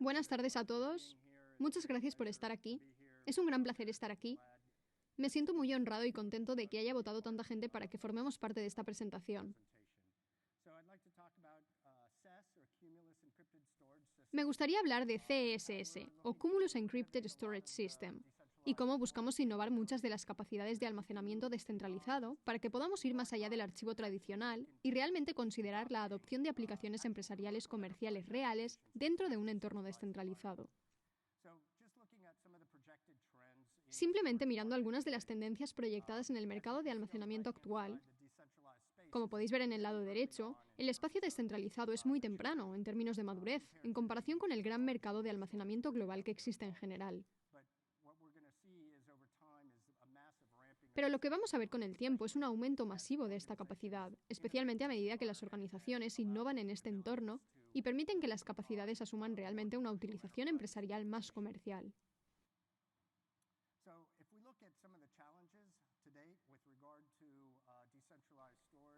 Buenas tardes a todos. Muchas gracias por estar aquí. Es un gran placer estar aquí. Me siento muy honrado y contento de que haya votado tanta gente para que formemos parte de esta presentación. Me gustaría hablar de CESS, o Cumulus Encrypted Storage System, y cómo buscamos innovar muchas de las capacidades de almacenamiento descentralizado para que podamos ir más allá del archivo tradicional y realmente considerar la adopción de aplicaciones empresariales comerciales reales dentro de un entorno descentralizado. Simplemente mirando algunas de las tendencias proyectadas en el mercado de almacenamiento actual, como podéis ver en el lado derecho, el espacio descentralizado es muy temprano en términos de madurez, en comparación con el gran mercado de almacenamiento global que existe en general. Pero lo que vamos a ver con el tiempo es un aumento masivo de esta capacidad, especialmente a medida que las organizaciones innovan en este entorno y permiten que las capacidades asuman realmente una utilización empresarial más comercial.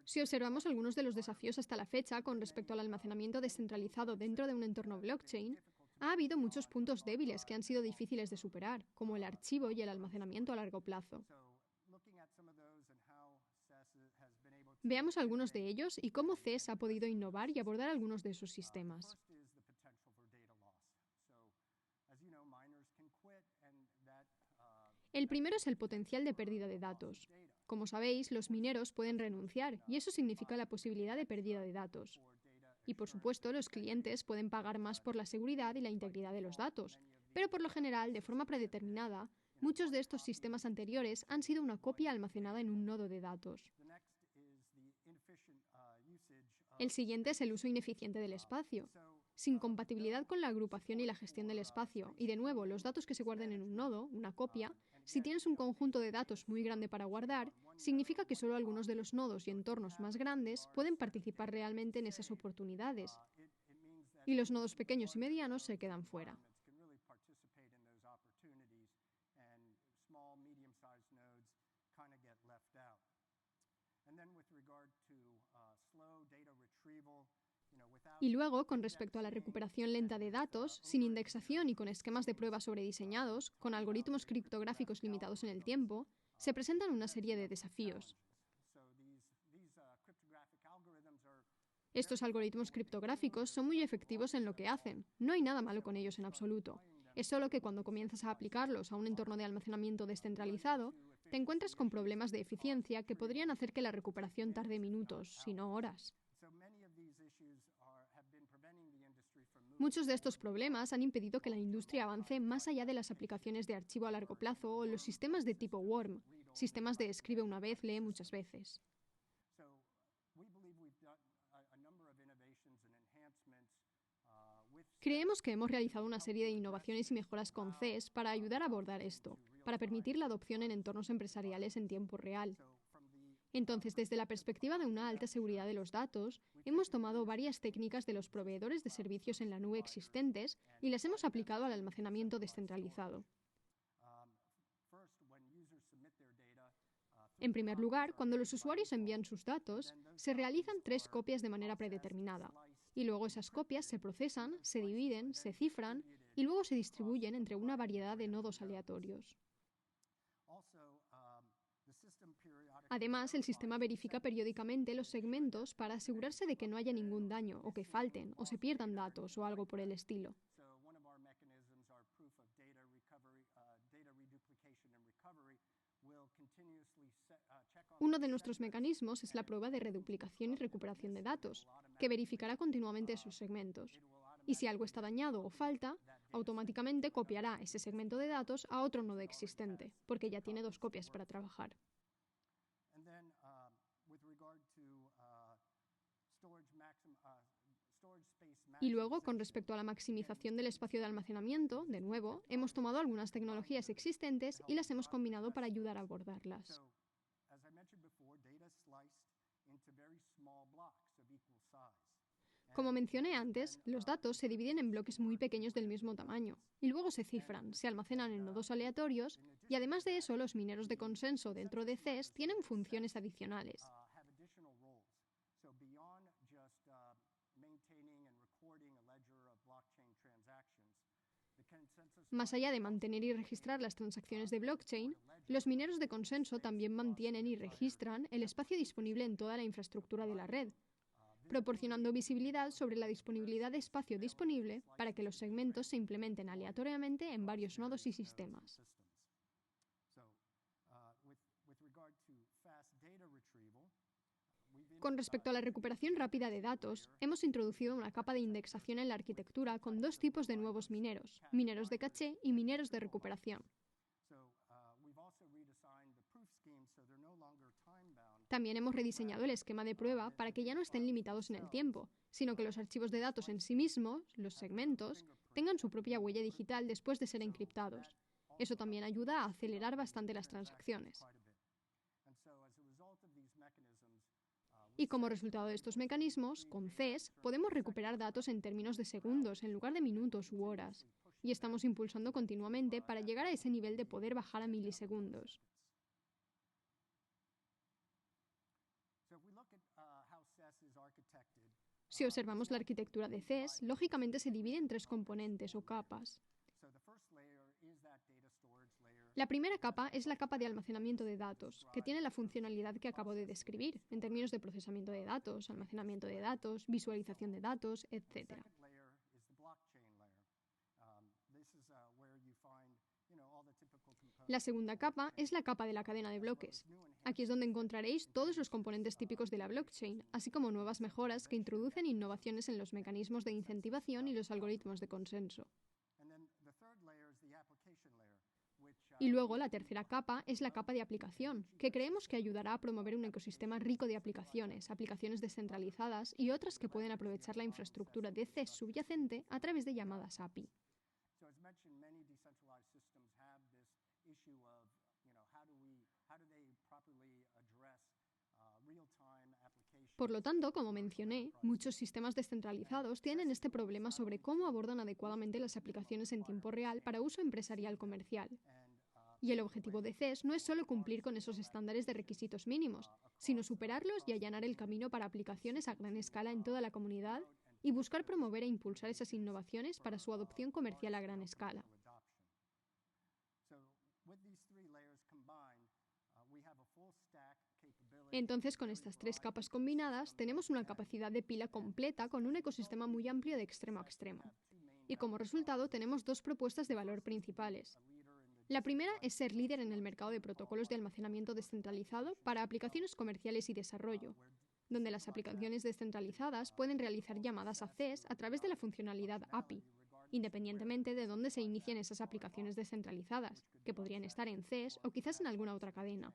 Si observamos algunos de los desafíos hasta la fecha con respecto al almacenamiento descentralizado dentro de un entorno blockchain, ha habido muchos puntos débiles que han sido difíciles de superar, como el archivo y el almacenamiento a largo plazo. Veamos algunos de ellos y cómo CES ha podido innovar y abordar algunos de sus sistemas. El primero es el potencial de pérdida de datos. Como sabéis, los mineros pueden renunciar y eso significa la posibilidad de pérdida de datos. Y por supuesto, los clientes pueden pagar más por la seguridad y la integridad de los datos, pero por lo general, de forma predeterminada, muchos de estos sistemas anteriores han sido una copia almacenada en un nodo de datos. El siguiente es el uso ineficiente del espacio. Sin compatibilidad con la agrupación y la gestión del espacio, y de nuevo los datos que se guarden en un nodo, una copia, si tienes un conjunto de datos muy grande para guardar, significa que solo algunos de los nodos y entornos más grandes pueden participar realmente en esas oportunidades, y los nodos pequeños y medianos se quedan fuera. Y luego, con respecto a la recuperación lenta de datos, sin indexación y con esquemas de prueba sobrediseñados, con algoritmos criptográficos limitados en el tiempo, se presentan una serie de desafíos. Estos algoritmos criptográficos son muy efectivos en lo que hacen. No hay nada malo con ellos en absoluto. Es solo que cuando comienzas a aplicarlos a un entorno de almacenamiento descentralizado, te encuentras con problemas de eficiencia que podrían hacer que la recuperación tarde minutos, si no horas. Muchos de estos problemas han impedido que la industria avance más allá de las aplicaciones de archivo a largo plazo o los sistemas de tipo WORM, sistemas de escribe una vez, lee muchas veces. Creemos que hemos realizado una serie de innovaciones y mejoras con CES para ayudar a abordar esto, para permitir la adopción en entornos empresariales en tiempo real. Entonces, desde la perspectiva de una alta seguridad de los datos, hemos tomado varias técnicas de los proveedores de servicios en la nube existentes y las hemos aplicado al almacenamiento descentralizado. En primer lugar, cuando los usuarios envían sus datos, se realizan 3 copias de manera predeterminada, y luego esas copias se procesan, se dividen, se cifran y luego se distribuyen entre una variedad de nodos aleatorios. Además, el sistema verifica periódicamente los segmentos para asegurarse de que no haya ningún daño, o que falten, o se pierdan datos, o algo por el estilo. Uno de nuestros mecanismos es la prueba de reduplicación y recuperación de datos, que verificará continuamente esos segmentos. Y si algo está dañado o falta, automáticamente copiará ese segmento de datos a otro nodo existente, porque ya tiene 2 copias para trabajar. Y luego, con respecto a la maximización del espacio de almacenamiento, de nuevo, hemos tomado algunas tecnologías existentes y las hemos combinado para ayudar a abordarlas. Como mencioné antes, los datos se dividen en bloques muy pequeños del mismo tamaño, y luego se cifran, se almacenan en nodos aleatorios, y además de eso, los mineros de consenso dentro de CES tienen funciones adicionales. Más allá de mantener y registrar las transacciones de blockchain, los mineros de consenso también mantienen y registran el espacio disponible en toda la infraestructura de la red, proporcionando visibilidad sobre la disponibilidad de espacio disponible para que los segmentos se implementen aleatoriamente en varios nodos y sistemas. Con respecto a la recuperación rápida de datos, hemos introducido una capa de indexación en la arquitectura con dos tipos de nuevos mineros, mineros de caché y mineros de recuperación. También hemos rediseñado el esquema de prueba para que ya no estén limitados en el tiempo, sino que los archivos de datos en sí mismos, los segmentos, tengan su propia huella digital después de ser encriptados. Eso también ayuda a acelerar bastante las transacciones. Y como resultado de estos mecanismos, con CES podemos recuperar datos en términos de segundos en lugar de minutos u horas. Y estamos impulsando continuamente para llegar a ese nivel de poder bajar a milisegundos. Si observamos la arquitectura de CES, lógicamente se divide en tres componentes o capas. La primera capa es la capa de almacenamiento de datos, que tiene la funcionalidad que acabo de describir, en términos de procesamiento de datos, almacenamiento de datos, visualización de datos, etc. La segunda capa es la capa de la cadena de bloques. Aquí es donde encontraréis todos los componentes típicos de la blockchain, así como nuevas mejoras que introducen innovaciones en los mecanismos de incentivación y los algoritmos de consenso. Y luego la tercera capa es la capa de aplicación, que creemos que ayudará a promover un ecosistema rico de aplicaciones, aplicaciones descentralizadas y otras que pueden aprovechar la infraestructura de CES subyacente a través de llamadas API. Por lo tanto, como mencioné, muchos sistemas descentralizados tienen este problema sobre cómo abordan adecuadamente las aplicaciones en tiempo real para uso empresarial comercial. Y el objetivo de CES no es solo cumplir con esos estándares de requisitos mínimos, sino superarlos y allanar el camino para aplicaciones a gran escala en toda la comunidad y buscar promover e impulsar esas innovaciones para su adopción comercial a gran escala. Entonces, con estas tres capas combinadas, tenemos una capacidad de pila completa con un ecosistema muy amplio de extremo a extremo. Y como resultado, tenemos dos propuestas de valor principales. La primera es ser líder en el mercado de protocolos de almacenamiento descentralizado para aplicaciones comerciales y desarrollo, donde las aplicaciones descentralizadas pueden realizar llamadas a CES a través de la funcionalidad API, independientemente de dónde se inicien esas aplicaciones descentralizadas, que podrían estar en CES o quizás en alguna otra cadena.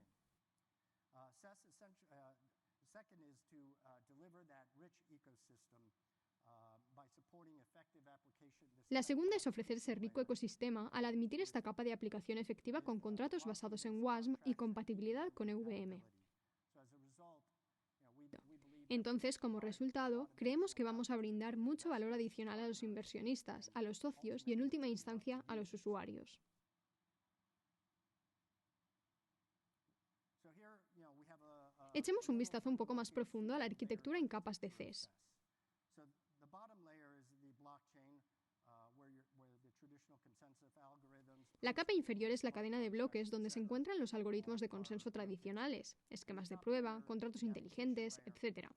La segunda es ofrecer ese rico ecosistema al admitir esta capa de aplicación efectiva con contratos basados en WASM y compatibilidad con EVM. Entonces, como resultado, creemos que vamos a brindar mucho valor adicional a los inversionistas, a los socios y, en última instancia, a los usuarios. Echemos un vistazo un poco más profundo a la arquitectura en capas de CES. La capa inferior es la cadena de bloques donde se encuentran los algoritmos de consenso tradicionales, esquemas de prueba, contratos inteligentes, etc.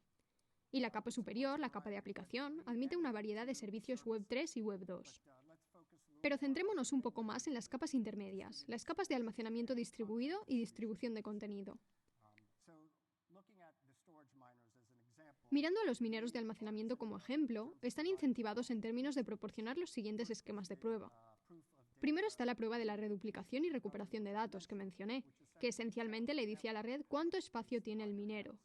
Y la capa superior, la capa de aplicación, admite una variedad de servicios Web 3 y Web 2. Pero centrémonos un poco más en las capas intermedias, las capas de almacenamiento distribuido y distribución de contenido. Mirando a los mineros de almacenamiento como ejemplo, están incentivados en términos de proporcionar los siguientes esquemas de prueba. Primero está la prueba de la reduplicación y recuperación de datos que mencioné, que esencialmente le dice a la red cuánto espacio tiene el minero.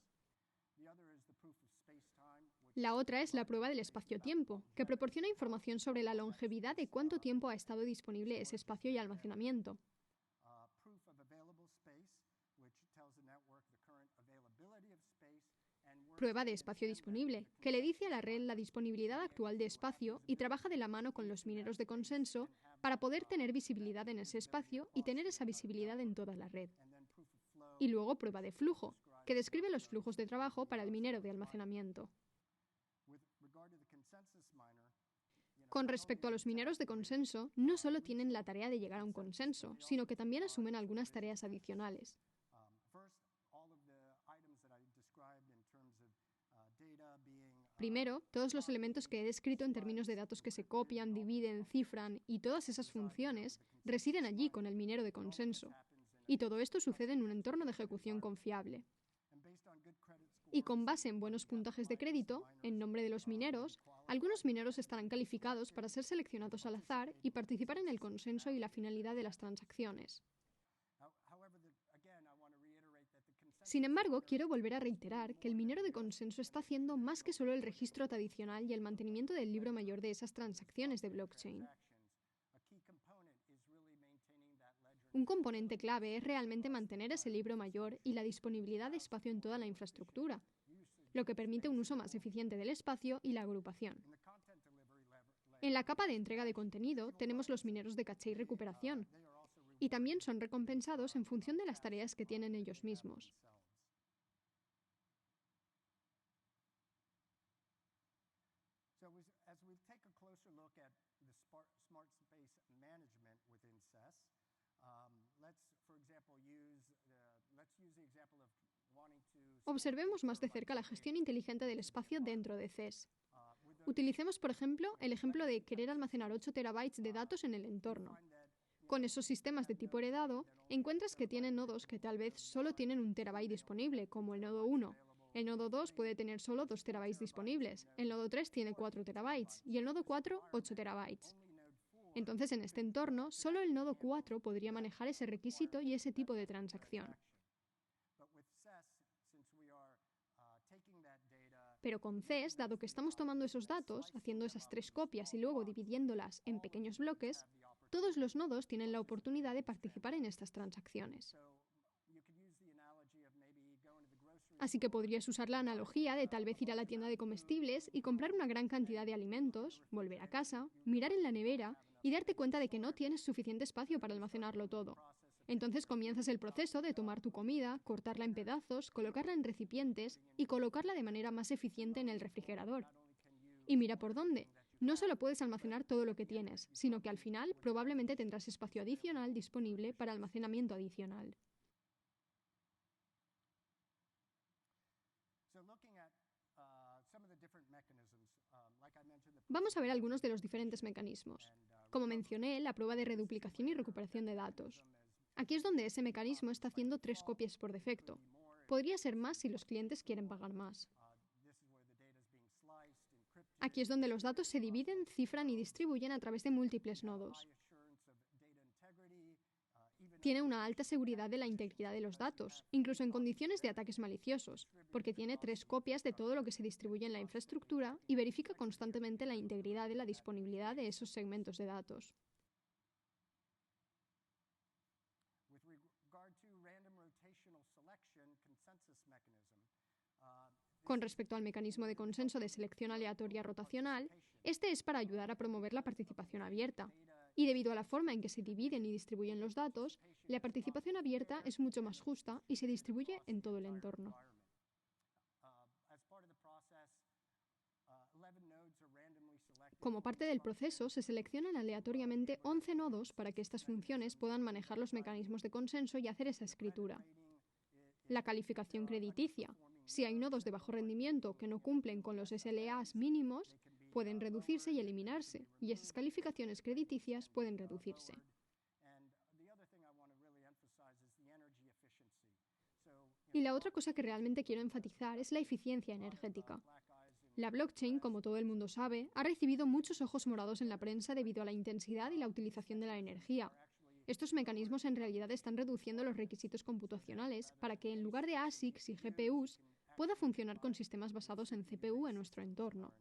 La otra es la prueba del espacio-tiempo, que proporciona información sobre la longevidad de cuánto tiempo ha estado disponible ese espacio y almacenamiento. Prueba de espacio disponible, que le dice a la red la disponibilidad actual de espacio y trabaja de la mano con los mineros de consenso para poder tener visibilidad en ese espacio y tener esa visibilidad en toda la red. Y luego prueba de flujo, que describe los flujos de trabajo para el minero de almacenamiento. Con respecto a los mineros de consenso, no solo tienen la tarea de llegar a un consenso, sino que también asumen algunas tareas adicionales. Primero, todos los elementos que he descrito en términos de datos que se copian, dividen, cifran y todas esas funciones residen allí con el minero de consenso. Y todo esto sucede en un entorno de ejecución confiable. Y con base en buenos puntajes de crédito, en nombre de los mineros, algunos mineros estarán calificados para ser seleccionados al azar y participar en el consenso y la finalidad de las transacciones. Sin embargo, quiero volver a reiterar que el minero de consenso está haciendo más que solo el registro tradicional y el mantenimiento del libro mayor de esas transacciones de blockchain. Un componente clave es realmente mantener ese libro mayor y la disponibilidad de espacio en toda la infraestructura, lo que permite un uso más eficiente del espacio y la agrupación. En la capa de entrega de contenido tenemos los mineros de caché y recuperación, y también son recompensados en función de las tareas que tienen ellos mismos. Observemos más de cerca la gestión inteligente del espacio dentro de CES. Utilicemos, por ejemplo, el ejemplo de querer almacenar 8 terabytes de datos en el entorno. Con esos sistemas de tipo heredado, encuentras que tienen nodos que tal vez solo tienen 1 terabyte disponible, como el nodo 1. El nodo 2 puede tener solo 2 terabytes disponibles, el nodo 3 tiene 4 terabytes y el nodo 4 8 terabytes. Entonces, en este entorno, solo el nodo 4 podría manejar ese requisito y ese tipo de transacción. Pero con CES, dado que estamos tomando esos datos, haciendo esas 3 copias y luego dividiéndolas en pequeños bloques, todos los nodos tienen la oportunidad de participar en estas transacciones. Así que podrías usar la analogía de tal vez ir a la tienda de comestibles y comprar una gran cantidad de alimentos, volver a casa, mirar en la nevera y darte cuenta de que no tienes suficiente espacio para almacenarlo todo. Entonces comienzas el proceso de tomar tu comida, cortarla en pedazos, colocarla en recipientes y colocarla de manera más eficiente en el refrigerador. Y mira por dónde. No solo puedes almacenar todo lo que tienes, sino que al final probablemente tendrás espacio adicional disponible para almacenamiento adicional. Vamos a ver algunos de los diferentes mecanismos. Como mencioné, la prueba de reduplicación y recuperación de datos. Aquí es donde ese mecanismo está haciendo 3 copias por defecto. Podría ser más si los clientes quieren pagar más. Aquí es donde los datos se dividen, cifran y distribuyen a través de múltiples nodos. Tiene una alta seguridad de la integridad de los datos, incluso en condiciones de ataques maliciosos, porque tiene 3 copias de todo lo que se distribuye en la infraestructura y verifica constantemente la integridad y la disponibilidad de esos segmentos de datos. Con respecto al mecanismo de consenso de selección aleatoria rotacional, este es para ayudar a promover la participación abierta. Y debido a la forma en que se dividen y distribuyen los datos, la participación abierta es mucho más justa y se distribuye en todo el entorno. Como parte del proceso, se seleccionan aleatoriamente 11 nodos para que estas funciones puedan manejar los mecanismos de consenso y hacer esa escritura. La calificación crediticia. Si hay nodos de bajo rendimiento que no cumplen con los SLAs mínimos, pueden reducirse y eliminarse, y esas calificaciones crediticias pueden reducirse. Y la otra cosa que realmente quiero enfatizar es la eficiencia energética. La blockchain, como todo el mundo sabe, ha recibido muchos ojos morados en la prensa debido a la intensidad y la utilización de la energía. Estos mecanismos en realidad están reduciendo los requisitos computacionales para que en lugar de ASICs y GPUs pueda funcionar con sistemas basados en CPU en nuestro entorno.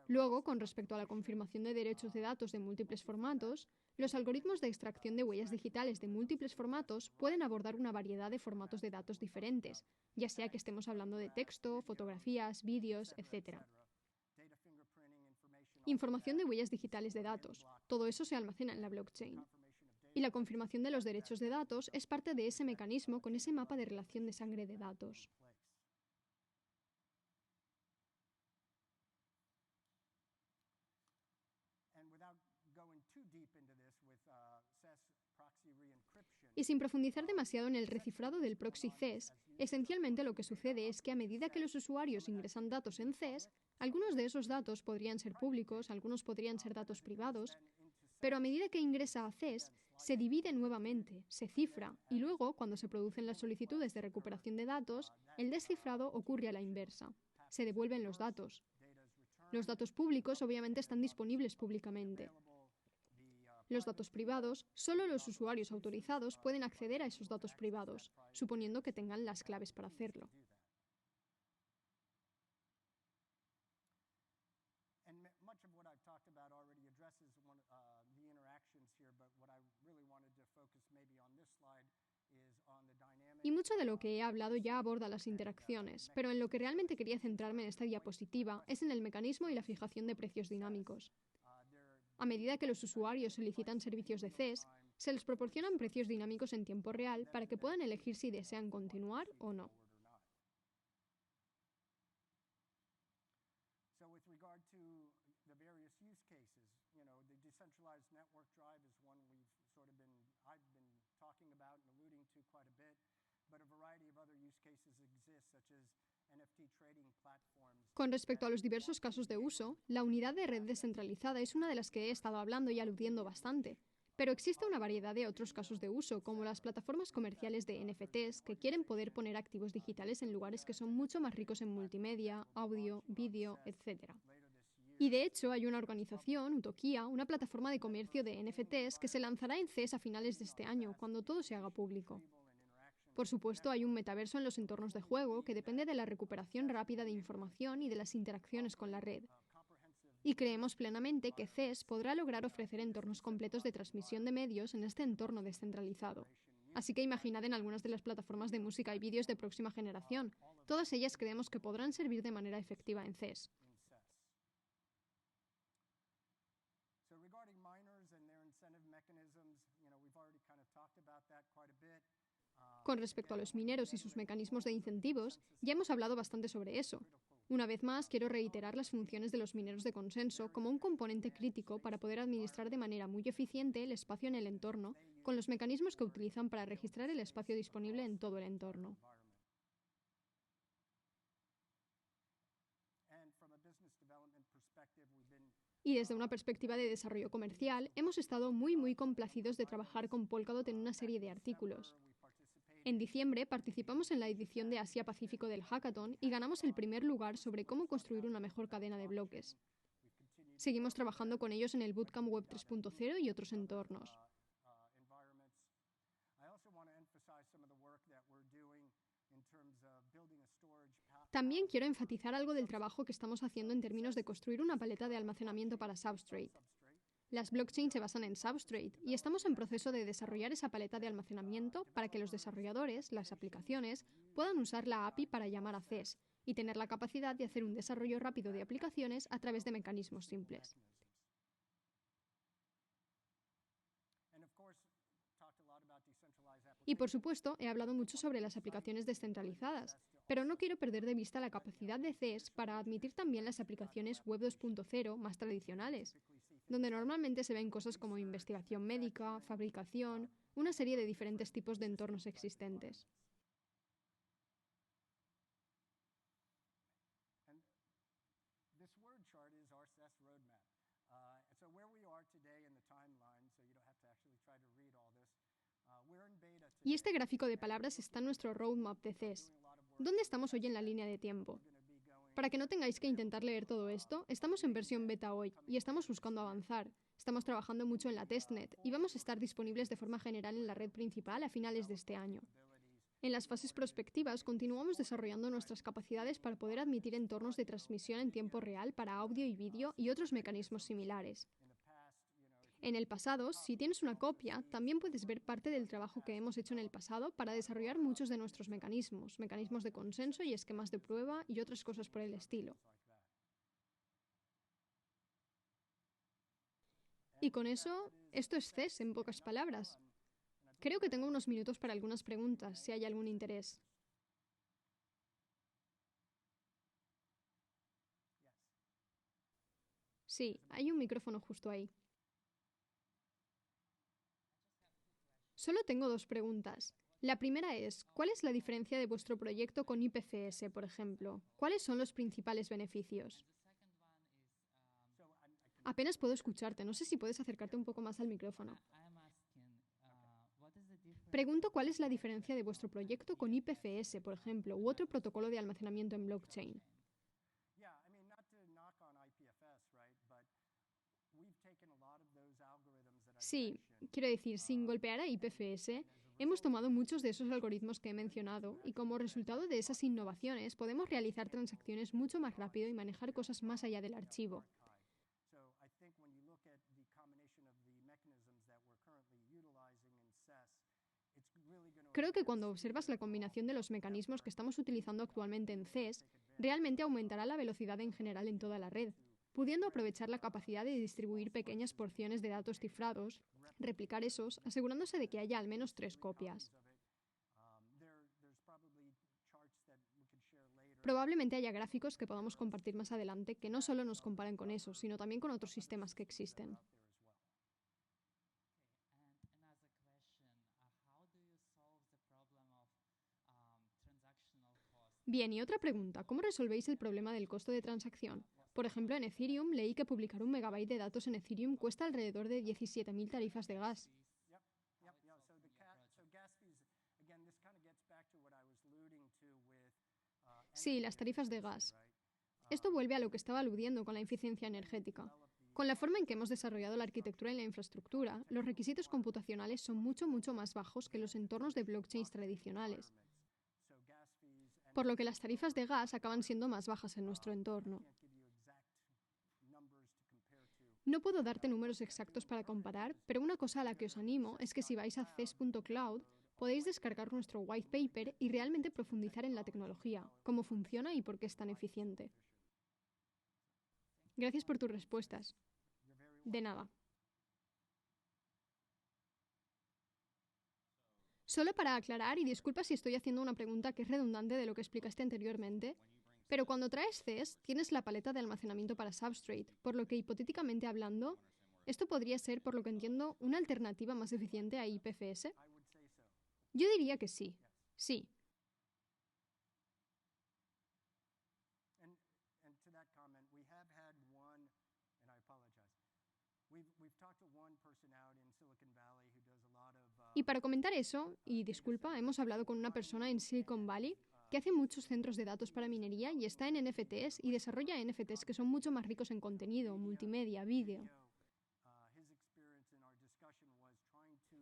Luego, con respecto a la confirmación de derechos de datos de múltiples formatos, los algoritmos de extracción de huellas digitales de múltiples formatos pueden abordar una variedad de formatos de datos diferentes, ya sea que estemos hablando de texto, fotografías, vídeos, etc. Información de huellas digitales de datos. Todo eso se almacena en la blockchain. Y la confirmación de los derechos de datos es parte de ese mecanismo con ese mapa de relación de sangre de datos. Y sin profundizar demasiado en el recifrado del proxy CES, esencialmente lo que sucede es que a medida que los usuarios ingresan datos en CES, algunos de esos datos podrían ser públicos, algunos podrían ser datos privados, pero a medida que ingresa a CES, se divide nuevamente, se cifra, y luego, cuando se producen las solicitudes de recuperación de datos, el descifrado ocurre a la inversa. Se devuelven los datos. Los datos públicos obviamente están disponibles públicamente. Los datos privados, solo los usuarios autorizados pueden acceder a esos datos privados, suponiendo que tengan las claves para hacerlo. Y mucho de lo que he hablado ya aborda las interacciones, pero en lo que realmente quería centrarme en esta diapositiva es en el mecanismo y la fijación de precios dinámicos. A medida que los usuarios solicitan servicios de CES, se les proporcionan precios dinámicos en tiempo real para que puedan elegir si desean continuar o no. Con respecto a los diversos casos de uso, la unidad de red descentralizada es una de las que he estado hablando y aludiendo bastante. Pero existe una variedad de otros casos de uso, como las plataformas comerciales de NFTs, que quieren poder poner activos digitales en lugares que son mucho más ricos en multimedia, audio, vídeo, etc. Y de hecho hay una organización, Utoquia, una plataforma de comercio de NFTs que se lanzará en CES a finales de este año, cuando todo se haga público. Por supuesto, hay un metaverso en los entornos de juego que depende de la recuperación rápida de información y de las interacciones con la red. Y creemos plenamente que CES podrá lograr ofrecer entornos completos de transmisión de medios en este entorno descentralizado. Así que imaginad en algunas de las plataformas de música y vídeos de próxima generación. Todas ellas creemos que podrán servir de manera efectiva en CES. Con respecto a los mineros y sus mecanismos de incentivos, ya hemos hablado bastante sobre eso. Una vez más, quiero reiterar las funciones de los mineros de consenso como un componente crítico para poder administrar de manera muy eficiente el espacio en el entorno, con los mecanismos que utilizan para registrar el espacio disponible en todo el entorno. Y desde una perspectiva de desarrollo comercial, hemos estado muy complacidos de trabajar con Polkadot en una serie de artículos. En diciembre participamos en la edición de Asia-Pacífico del Hackathon y ganamos el primer lugar sobre cómo construir una mejor cadena de bloques. Seguimos trabajando con ellos en el Bootcamp Web 3.0 y otros entornos. También quiero enfatizar algo del trabajo que estamos haciendo en términos de construir una paleta de almacenamiento para Substrate. Las blockchains se basan en Substrate y estamos en proceso de desarrollar esa paleta de almacenamiento para que los desarrolladores, las aplicaciones, puedan usar la API para llamar a CES y tener la capacidad de hacer un desarrollo rápido de aplicaciones a través de mecanismos simples. Y por supuesto, he hablado mucho sobre las aplicaciones descentralizadas, pero no quiero perder de vista la capacidad de CES para admitir también las aplicaciones Web 2.0 más tradicionales, donde normalmente se ven cosas como investigación médica, fabricación, una serie de diferentes tipos de entornos existentes. Y este gráfico de palabras está en nuestro roadmap de CES. ¿Dónde estamos hoy en la línea de tiempo? Para que no tengáis que intentar leer todo esto, estamos en versión beta hoy y estamos buscando avanzar. Estamos trabajando mucho en la testnet y vamos a estar disponibles de forma general en la red principal a finales de este año. En las fases prospectivas continuamos desarrollando nuestras capacidades para poder admitir entornos de transmisión en tiempo real para audio y vídeo y otros mecanismos similares. En el pasado, si tienes una copia, también puedes ver parte del trabajo que hemos hecho en el pasado para desarrollar muchos de nuestros mecanismos de consenso y esquemas de prueba y otras cosas por el estilo. Y con eso, esto es CES en pocas palabras. Creo que tengo unos minutos para algunas preguntas, si hay algún interés. Sí, hay un micrófono justo ahí. Solo tengo dos preguntas. La primera es, ¿cuál es la diferencia de vuestro proyecto con IPFS, por ejemplo? ¿Cuáles son los principales beneficios? Apenas puedo escucharte, no sé si puedes acercarte un poco más al micrófono. Pregunto cuál es la diferencia de vuestro proyecto con IPFS, por ejemplo, u otro protocolo de almacenamiento en blockchain. Sí, quiero decir, sin golpear a IPFS, hemos tomado muchos de esos algoritmos que he mencionado y como resultado de esas innovaciones podemos realizar transacciones mucho más rápido y manejar cosas más allá del archivo. Creo que cuando observas la combinación de los mecanismos que estamos utilizando actualmente en CES, realmente aumentará la velocidad en general en toda la red, pudiendo aprovechar la capacidad de distribuir pequeñas porciones de datos cifrados, replicar esos, asegurándose de que haya al menos 3 copias. Probablemente haya gráficos que podamos compartir más adelante que no solo nos comparen con eso, sino también con otros sistemas que existen. Bien, y otra pregunta, ¿cómo resolvéis el problema del costo de transacción? Por ejemplo, en Ethereum leí que publicar un megabyte de datos en Ethereum cuesta alrededor de 17.000 tarifas de gas. Sí, las tarifas de gas. Esto vuelve a lo que estaba aludiendo con la eficiencia energética. Con la forma en que hemos desarrollado la arquitectura y la infraestructura, los requisitos computacionales son mucho más bajos que los entornos de blockchains tradicionales, por lo que las tarifas de gas acaban siendo más bajas en nuestro entorno. No puedo darte números exactos para comparar, pero una cosa a la que os animo es que si vais a ces.cloud, podéis descargar nuestro white paper y realmente profundizar en la tecnología, cómo funciona y por qué es tan eficiente. Gracias por tus respuestas. De nada. Solo para aclarar, y disculpa si estoy haciendo una pregunta que es redundante de lo que explicaste anteriormente, pero cuando traes CES tienes la paleta de almacenamiento para Substrate, por lo que hipotéticamente hablando, esto podría ser, por lo que entiendo, una alternativa más eficiente a IPFS. Yo diría que sí. Sí. Y para comentar eso, y disculpa, hemos hablado con una persona en Silicon Valley que hace muchos centros de datos para minería y está en NFTs y desarrolla NFTs que son mucho más ricos en contenido, multimedia, vídeo.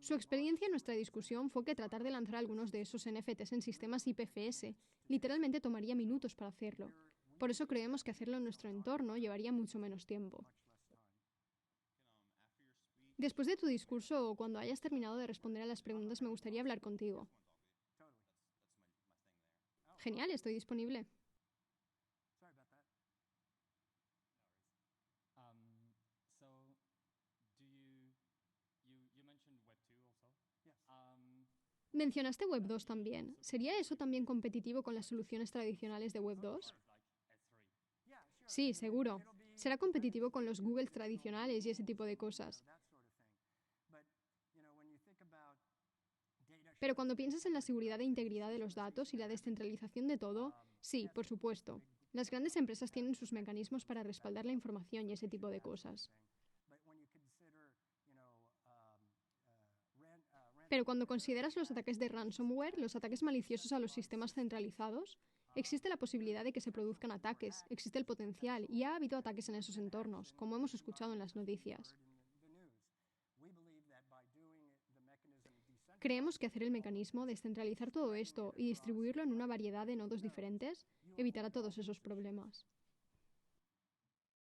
Su experiencia en nuestra discusión fue que tratar de lanzar algunos de esos NFTs en sistemas IPFS literalmente tomaría minutos para hacerlo. Por eso creemos que hacerlo en nuestro entorno llevaría mucho menos tiempo. Después de tu discurso o cuando hayas terminado de responder a las preguntas, me gustaría hablar contigo. Genial, estoy disponible. Mencionaste Web 2 también. ¿Sería eso también competitivo con las soluciones tradicionales de Web 2? Sí, seguro. Será competitivo con los Google tradicionales y ese tipo de cosas. Pero cuando piensas en la seguridad e integridad de los datos y la descentralización de todo, sí, por supuesto. Las grandes empresas tienen sus mecanismos para respaldar la información y ese tipo de cosas. Pero cuando consideras los ataques de ransomware, los ataques maliciosos a los sistemas centralizados, existe la posibilidad de que se produzcan ataques, existe el potencial y ha habido ataques en esos entornos, como hemos escuchado en las noticias. Creemos que hacer el mecanismo, descentralizar todo esto y distribuirlo en una variedad de nodos diferentes, evitará todos esos problemas.